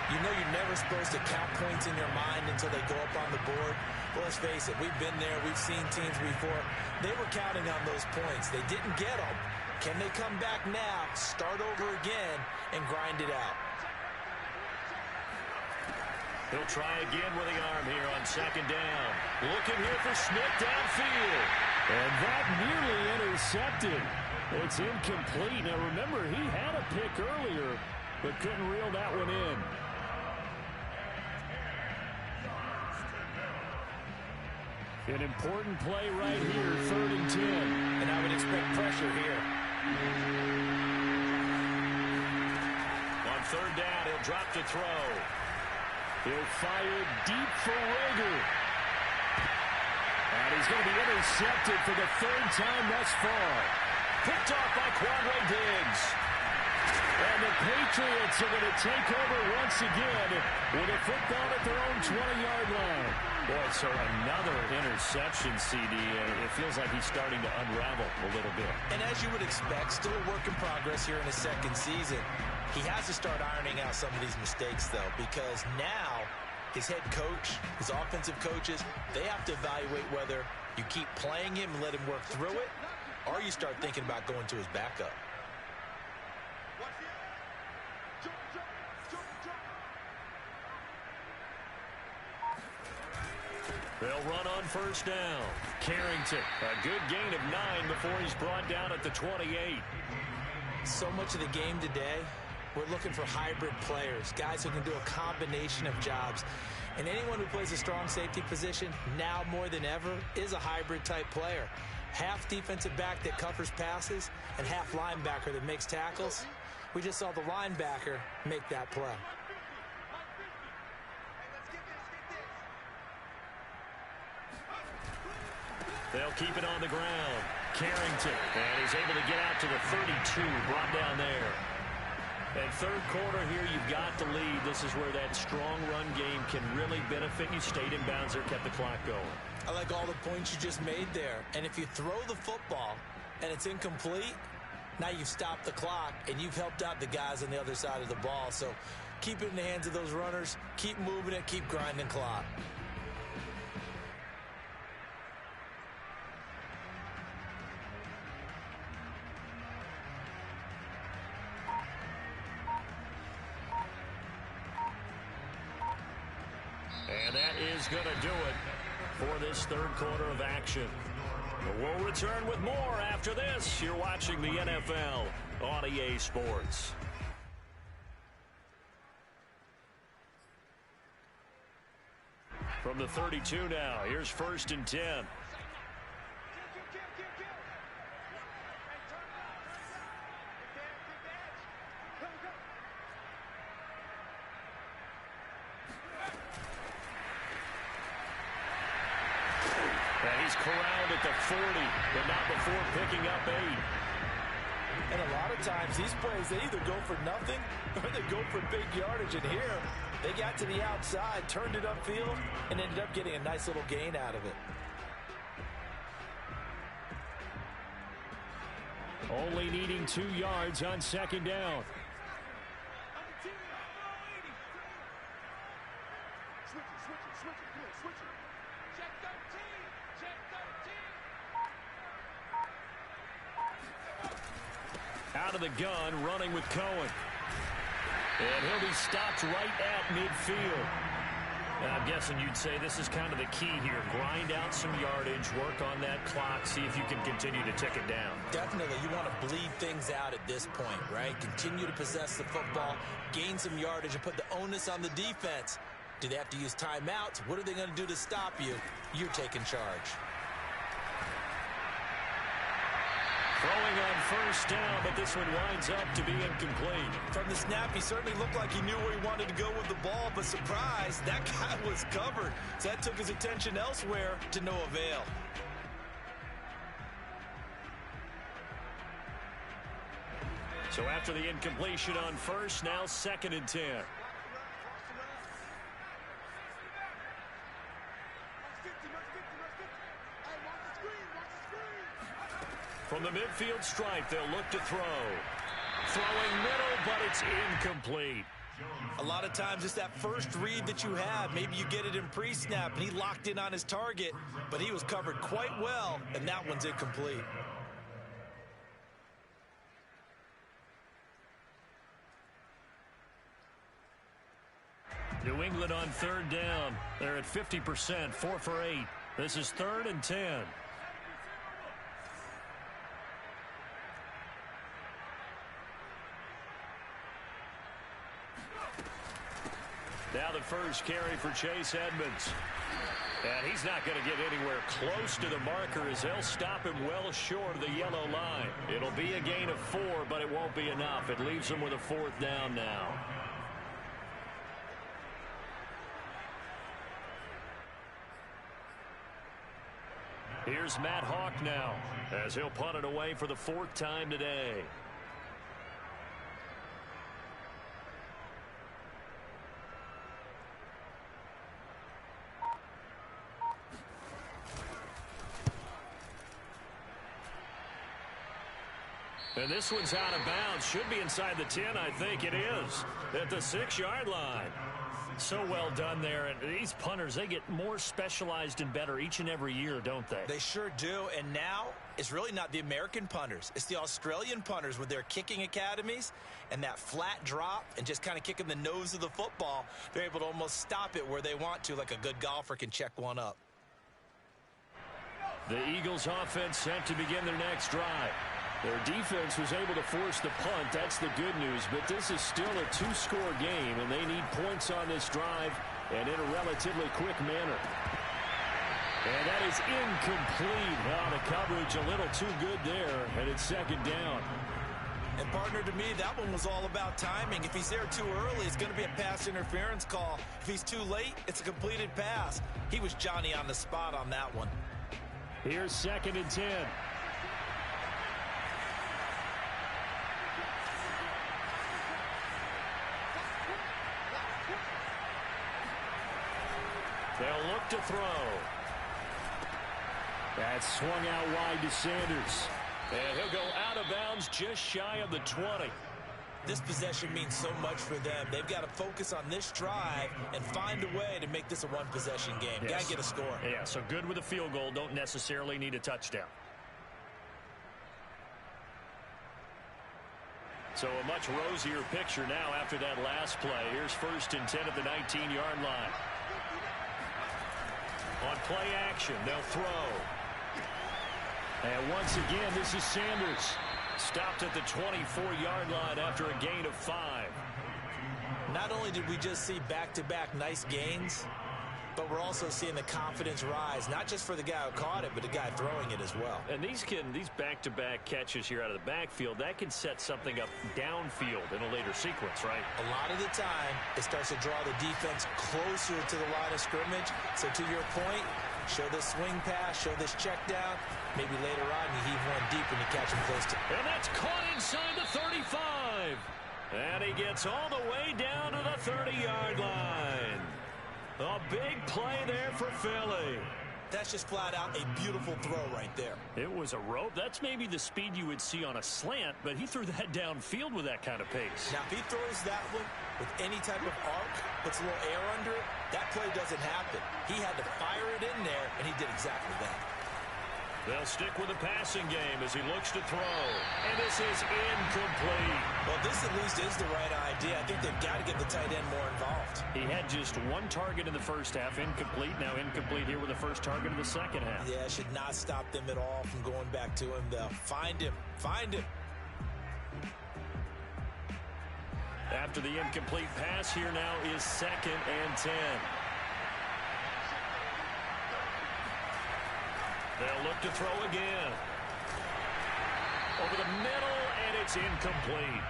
you know you're never supposed to count points in your mind until they go up on the board. Well, let's face it, we've been there. We've seen teams before. They were counting on those points. They didn't get them. Can they come back now, start over again, and grind it out? He'll try again with the arm here on 2nd down. Looking here for Smith downfield. And that nearly intercepted. It's incomplete. Now, remember, he had a pick earlier, but couldn't reel that one in. An important play right here, 3rd and 10. And I would expect pressure here. On 3rd down, he'll drop to throw. He'll fire deep for Rager. And he's going to be intercepted for the 3rd time thus far. Picked off by Quandre Diggs. And the Patriots are going to take over once again with a football at their own 20-yard line. Boy, so another interception, CD, and it feels like he's starting to unravel a little bit. And as you would expect, still a work in progress here in his 2nd season. He has to start ironing out some of these mistakes, though, because now his head coach, his offensive coaches, they have to evaluate whether you keep playing him and let him work through it, or you start thinking about going to his backup. They'll run on 1st down. Carrington, a good gain of 9 before he's brought down at the 28. So much of the game today, we're looking for hybrid players, guys who can do a combination of jobs. And anyone who plays a strong safety position, now more than ever, is a hybrid-type player. Half defensive back that covers passes and half linebacker that makes tackles. We just saw the linebacker make that play. They'll keep it on the ground. Carrington, and he's able to get out to the 32, brought down there. And 3rd quarter here, you've got the lead. This is where that strong run game can really benefit you. Stayed in bounds there, kept the clock going. I like all the points you just made there. And if you throw the football and it's incomplete, now you've stopped the clock and you've helped out the guys on the other side of the ball. So keep it in the hands of those runners. Keep moving it. Keep grinding clock. And that is going to do it for this 3rd quarter of action. We'll return with more after this. You're watching the NFL on EA Sports. From the 32 now, here's 1st and 10. And he's corralled at the 40, but not before picking up 8. And a lot of times, these plays, they either go for nothing or they go for big yardage. And here, they got to the outside, turned it upfield, and ended up getting a nice little gain out of it. Only needing 2 yards on 2nd down. Out of the gun, running with Cohen. And he'll be stopped right at midfield. I'm guessing you'd say this is kind of the key here. Grind out some yardage, work on that clock, see if you can continue to tick it down. Definitely. You want to bleed things out at this point, right? Continue to possess the football, gain some yardage, and put the onus on the defense. Do they have to use timeouts? What are they going to do to stop you? You're taking charge. Throwing on 1st down, but this one winds up to be incomplete. From the snap, he certainly looked like he knew where he wanted to go with the ball, but surprise, that guy was covered. So that took his attention elsewhere to no avail. So after the incompletion on 1st, now 2nd and 10. From the midfield stripe, they'll look to throw. Throwing middle, but it's incomplete. A lot of times it's that first read that you have. Maybe you get it in pre-snap, and he locked in on his target, but he was covered quite well, and that one's incomplete. New England on 3rd down. They're at 50%, 4 for 8. This is 3rd and 10. Now the first carry for Chase Edmonds. And he's not going to get anywhere close to the marker as they'll stop him well short of the yellow line. It'll be a gain of 4, but it won't be enough. It leaves him with a 4th down now. Here's Matt Hawk now as he'll punt it away for the 4th time today. And this one's out of bounds. Should be inside the 10, I think it is. At the 6-yard line. So well done there. And these punters, they get more specialized and better each and every year, don't they? They sure do. And now it's really not the American punters. It's the Australian punters with their kicking academies and that flat drop and just kind of kicking the nose of the football. They're able to almost stop it where they want to, like a good golfer can check one up. The Eagles offense set to begin their next drive. Their defense was able to force the punt. That's the good news. But this is still a 2-score game, and they need points on this drive and in a relatively quick manner. And that is incomplete. Well, the coverage a little too good there, and it's 2nd down. And, partner, to me, that one was all about timing. If he's there too early, it's going to be a pass interference call. If he's too late, it's a completed pass. He was Johnny on the spot on that one. Here's 2nd and 10. They'll look to throw. That's swung out wide to Sanders. And he'll go out of bounds just shy of the 20. This possession means so much for them. They've got to focus on this drive and find a way to make this a one-possession game. Yes. Got to get a score. Yeah, so good with a field goal. Don't necessarily need a touchdown. So a much rosier picture now after that last play. Here's 1st and 10 at the 19-yard line. On play action, they'll throw. And once again, this is Sanders. Stopped at the 24-yard line after a gain of 5. Not only did we just see back-to-back nice gains, but we're also seeing the confidence rise, not just for the guy who caught it, but the guy throwing it as well. And these back-to-back catches here out of the backfield, that can set something up downfield in a later sequence, right? A lot of the time, it starts to draw the defense closer to the line of scrimmage. So to your point, show this swing pass, show this check down. Maybe later on you heave one deep and you catch him close to. And that's caught inside the 35. And he gets all the way down to the 30-yard line. A big play there for Philly. That's just flat out a beautiful throw right there. It was a rope. That's maybe the speed you would see on a slant, but he threw that downfield with that kind of pace. Now, if he throws that one with any type of arc, puts a little air under it, that play doesn't happen. He had to fire it in there, and he did exactly that. They'll stick with the passing game as he looks to throw. And this is incomplete. Well, this at least is the right idea. I think they've got to get the tight end more involved. He had just one target in the first half, incomplete. Now incomplete here with the first target of the second half. Yeah, should not stop them at all from going back to him. They'll find him. Find him. After the incomplete pass, here now is 2nd and 10. They'll look to throw again. Over the middle, and it's incomplete.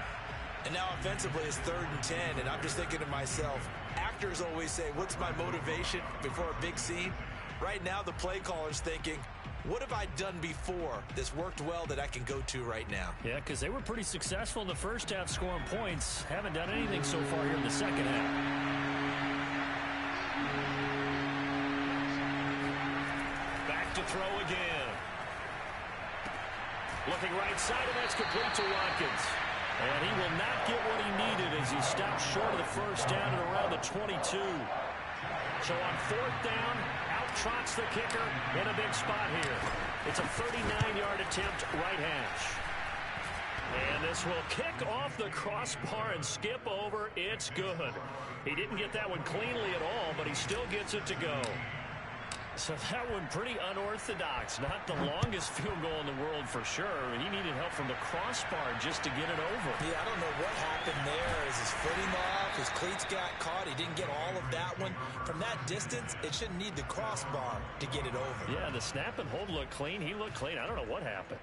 And now offensively, it's 3rd and 10, and I'm just thinking to myself, actors always say, what's my motivation before a big scene? Right now, the play caller's thinking, what have I done before that's worked well that I can go to right now? Yeah, because they were pretty successful in the first half scoring points. Haven't done anything so far here in the second half. To throw again. Looking right side, and that's complete to Watkins. And he will not get what he needed as he stops short of the first down at around the 22. So on 4th down, out trots the kicker in a big spot here. It's a 39-yard attempt, right hash. And this will kick off the crossbar and skip over. It's good. He didn't get that one cleanly at all, but he still gets it to go. So that one pretty unorthodox. Not the longest field goal in the world for sure. He needed help from the crossbar just to get it over. Yeah, I don't know what happened there. Is his footing off? His cleats got caught. He didn't get all of that one. From that distance, it shouldn't need the crossbar to get it over. Yeah, the snap and hold looked clean. He looked clean. I don't know what happened.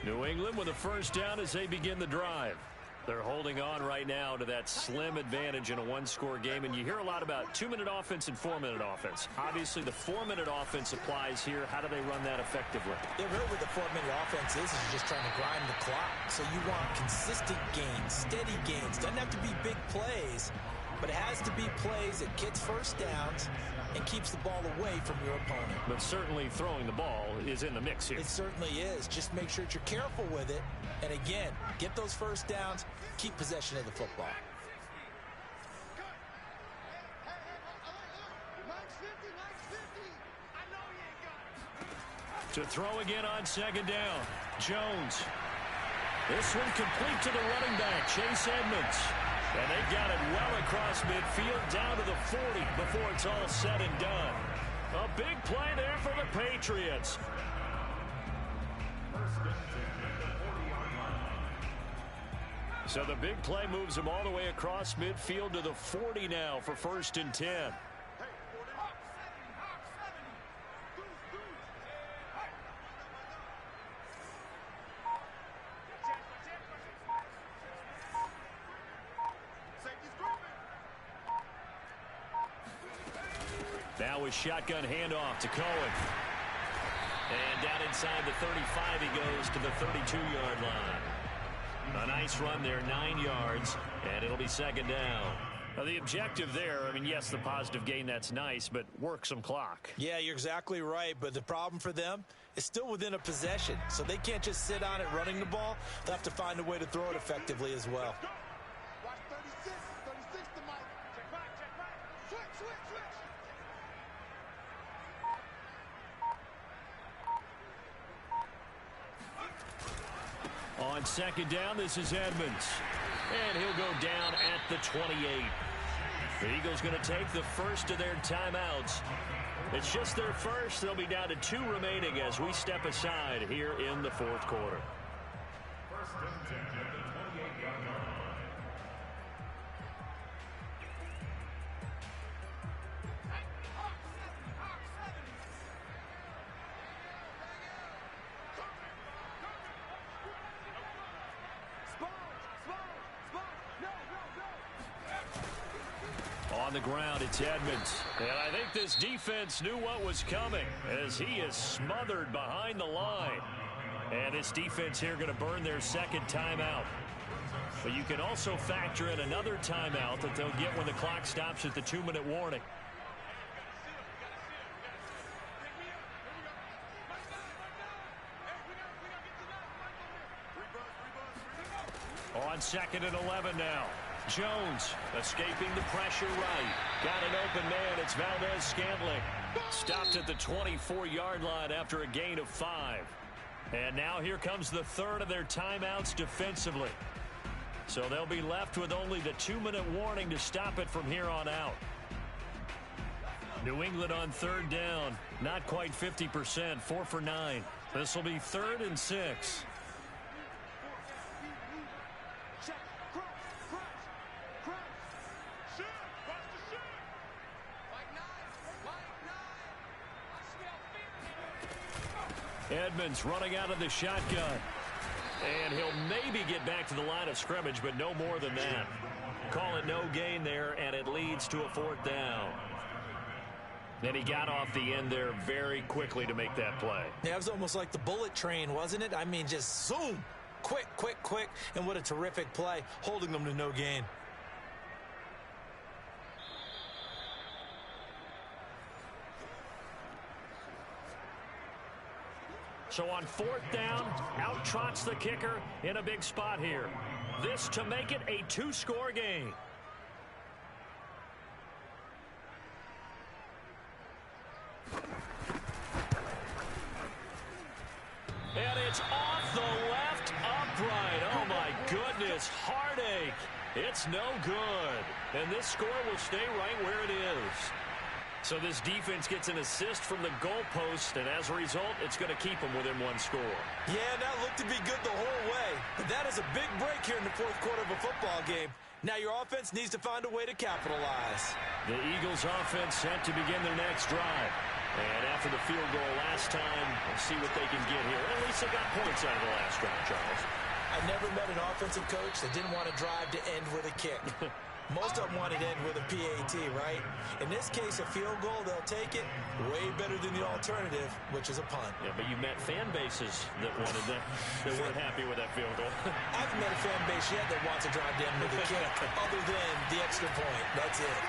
New England with a first down as they begin the drive. They're holding on right now to that slim advantage in a one-score game, and you hear a lot about 2-minute offense and 4-minute offense. Obviously, the 4-minute offense applies here. How do they run that effectively? Yeah, really what the 4-minute offense is just trying to grind the clock. So you want consistent gains, steady gains. Doesn't have to be big plays, but it has to be plays that gets first downs and keeps the ball away from your opponent. But certainly throwing the ball is in the mix here. It certainly is. Just make sure that you're careful with it. And again, get those first downs, keep possession of the football. To throw again on 2nd down. Jones. This one complete to the running back, Chase Edmonds. And they got it well across midfield down to the 40 before it's all said and done. A big play there for the Patriots. So the big play moves them all the way across midfield to the 40 now for 1st and 10. Now a shotgun handoff to Cohen. And down inside the 35 he goes to the 32-yard line. A nice run there, 9 yards, and it'll be 2nd down. Now the objective there, I mean, yes, the positive gain, that's nice, but work some clock. Yeah, you're exactly right, but the problem for them is still within a possession, so they can't just sit on it running the ball. They'll have to find a way to throw it effectively as well. On 2nd down, this is Edmonds. And he'll go down at the 28. The Eagles going to take the first of their timeouts. It's just their first. They'll be down to 2 remaining as we step aside here in the 4th quarter. On the ground, it's Edmonds. And I think this defense knew what was coming as he is smothered behind the line. And this defense here going to burn their second timeout. But you can also factor in another timeout that they'll get when the clock stops at the 2-minute warning. On 2nd and 11 now. Jones escaping the pressure right. Got an open man. It's Valdez-Scantling. Stopped at the 24-yard line after a gain of 5. And now here comes the third of their timeouts defensively. So they'll be left with only the 2-minute warning to stop it from here on out. New England on 3rd down. Not quite 50%. 4 for 9. This will be 3rd and 6. Edmonds running out of the shotgun. And he'll maybe get back to the line of scrimmage, but no more than that. Call it no gain there, and it leads to a 4th down. And he got off the end there very quickly to make that play. Yeah, it was almost like the bullet train, wasn't it? I mean, just zoom. Quick, quick, quick. And what a terrific play, holding them to no gain. So on 4th down, out trots the kicker in a big spot here. This to make it a 2-score game. And it's off the left upright. Oh, my goodness. Heartache. It's no good. And this score will stay right where it is. So this defense gets an assist from the goalpost, and as a result, it's going to keep them within 1 score. Yeah, that looked to be good the whole way. But that is a big break here in the 4th quarter of a football game. Now your offense needs to find a way to capitalize. The Eagles offense set to begin their next drive. And after the field goal last time, we'll see what they can get here. At least they got points out of the last drive, Charles. I never met an offensive coach that didn't want to drive to end with a kick. Most of them want it to end with a PAT, right? In this case, a field goal, they'll take it. Way better than the alternative, which is a punt. Yeah, but you met fan bases that wanted that, that weren't happy with that field goal. I've met a fan base yet that wants to drive to end with a kick, other than the extra point. That's it.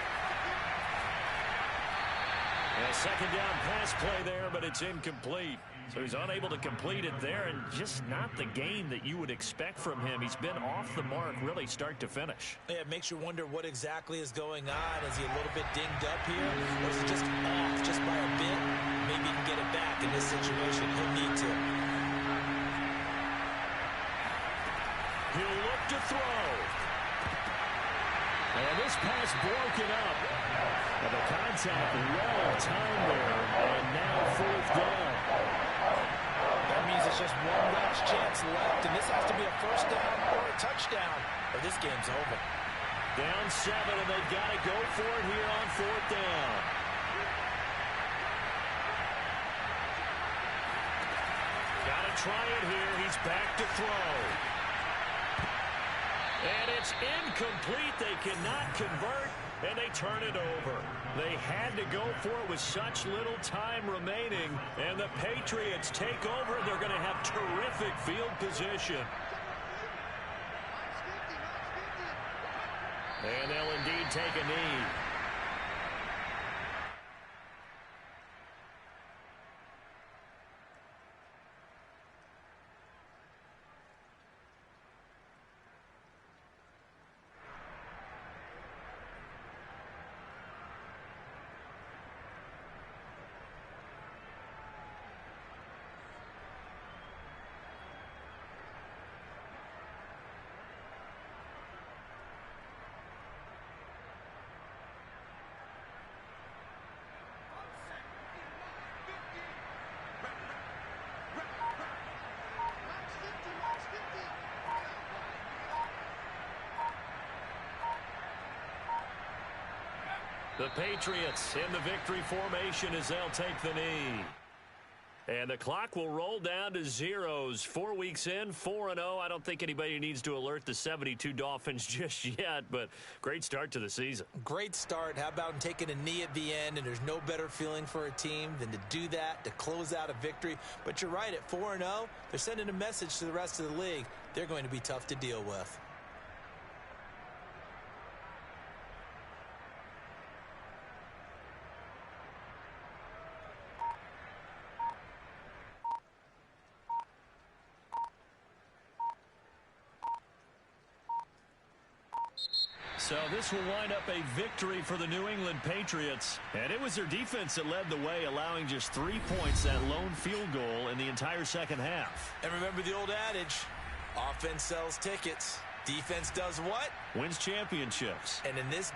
A 2nd down pass play there, but it's incomplete. So he's unable to complete it there, and just not the game that you would expect from him. He's been off the mark really start to finish. Yeah, it makes you wonder what exactly is going on. Is he a little bit dinged up here, or is he just off just by a bit? Maybe he can get it back in this situation. He'll need to. He'll look to throw. And this pass broken up. And the contact well timed there, and now 4th down. That means it's just one last chance left, and this has to be a 1st down or a touchdown, or this game's over. Down 7, and they've got to go for it here on 4th down. Got to try it here. He's back to throw. And it's incomplete. They cannot convert, and they turn it over. They had to go for it with such little time remaining, and the Patriots take over. They're going to have terrific field position. And they'll indeed take a knee. The Patriots in the victory formation as they'll take the knee. And the clock will roll down to zeros. 4 weeks in, 4-0. I don't think anybody needs to alert the 72 Dolphins just yet, but great start to the season. Great start. How about taking a knee at the end? And there's no better feeling for a team than to do that, to close out a victory. But you're right, at 4-0, they're sending a message to the rest of the league. They're going to be tough to deal with. So this will wind up a victory for the New England Patriots. And it was their defense that led the way, allowing just 3 points, that lone field goal in the entire second half. And remember the old adage, offense sells tickets. Defense does what? Wins championships. And in this